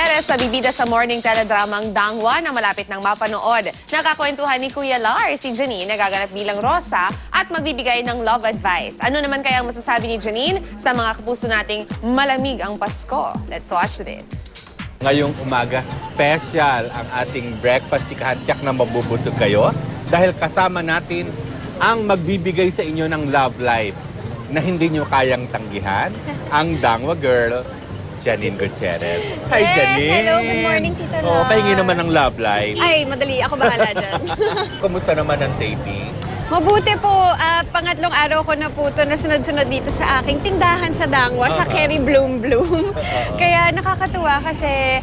Gutierrez sa bibida sa morning teledramang Dangwa na malapit ng mapanood. Nakakwentuhan ni Kuya Lar si Janine na gaganap bilang Rosa at magbibigay ng love advice. Ano naman kaya ang masasabi ni Janine sa mga kapuso nating malamig ang Pasko? Let's watch this. Ngayong umaga, special ang ating breakfast chikahan-tiyak na mabubusog kayo dahil kasama natin ang magbibigay sa inyo ng love life na hindi nyo kayang tanggihan, ang Dangwa girl, Janine Gutierrez. Hi, Yes, Janine! hello. Good morning, Tito Lar. Oh, pahingi naman ng love life. Ay, madali. Ako bahala dyan. Kumusta naman ang taping? Mabuti po. Pangatlong araw ko na po ito na sunod-sunod dito sa aking tindahan sa Dangwa, sa Kerry Bloom Bloom. Kaya nakakatuwa kasi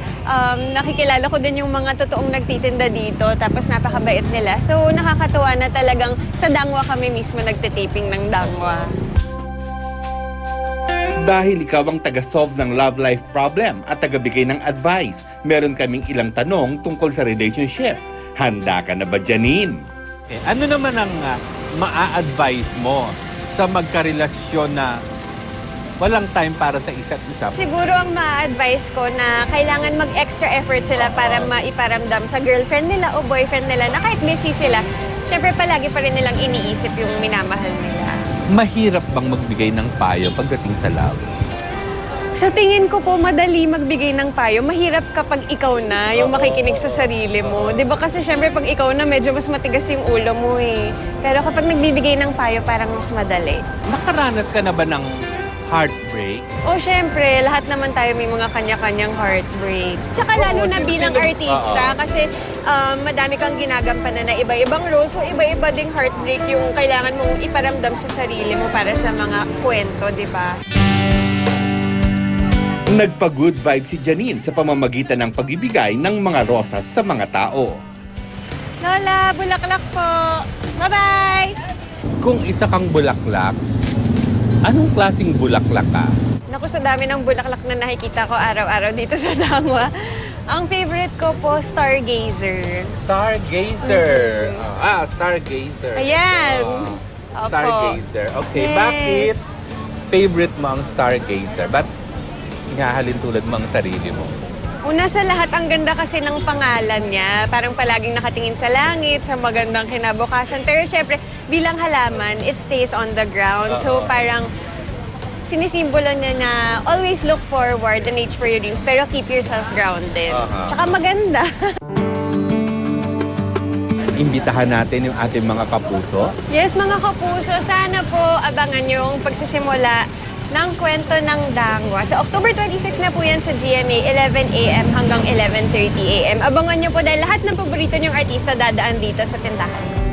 nakikilala ko din yung mga totoong nagtitinda dito, tapos napakabait nila. So nakakatuwa na talagang sa Dangwa kami mismo nagtitaping ng Dangwa. Dahil ikaw ang taga-solve ng love life problem at taga-bigay ng advice, meron kaming ilang tanong tungkol sa relationship. Handa ka na ba, Janine? Ano naman ang maa-advise mo sa magkarelasyon na walang time para sa isa't isa? Siguro ang ma-advise ko na kailangan mag-extra effort sila para maiparamdam sa girlfriend nila o boyfriend nila na kahit busy sila, syempre palagi pa rin nilang iniisip yung minamahal nila. Mahirap bang magbigay ng payo pagdating sa love? Sa tingin ko po, madali magbigay ng payo. Mahirap kapag ikaw na yung makikinig sa sarili mo. 'Di ba kasi syempre pag ikaw na, medyo mas matigas yung ulo mo eh. Pero kapag nagbibigay ng payo, parang mas madali. Nakaranas ka na ba ng heartbreak? O syempre, lahat naman tayo may mga kanya-kanyang heartbreak. Tsaka lalo na bilang artista, kasi madami kang ginagampanan na iba-ibang roles. So iba-iba ding heartbreak yung kailangan mong iparamdam sa sarili mo para sa mga kwento, di ba? Nagpa-good vibe si Janine sa pamamagitan ng pagbibigay ng mga rosas sa mga tao. Lola, bulaklak po. Bye-bye! Kung isa kang bulaklak, anong klaseng bulaklak ka? Naku, sa dami ng bulaklak na nakikita ko araw-araw dito sa Dangwa. Ang favorite ko po, Stargazer. Stargazer. Stargazer. Ayan. Opo. Stargazer. Okay, Yes. bakit favorite mo ang Stargazer? Ba't hinahalin tulad mo ang sarili mo? Una sa lahat, ang ganda kasi ng pangalan niya. Parang palaging nakatingin sa langit, sa magandang kinabukasan. Pero syempre, bilang halaman, it stays on the ground. So parang sinisimbolo niya na always look forward and reach for your dreams, pero keep yourself grounded. Tsaka maganda. Imbitahan natin yung ating mga kapuso. Yes, mga kapuso, sana po abangan yung pagsisimula ng kwento ng Dangwa. Sa October 26 na po yan sa GMA, 11 a.m. hanggang 11:30 a.m. Abangan nyo po dahil lahat ng paborito nyong artista dadaan dito sa tindahan.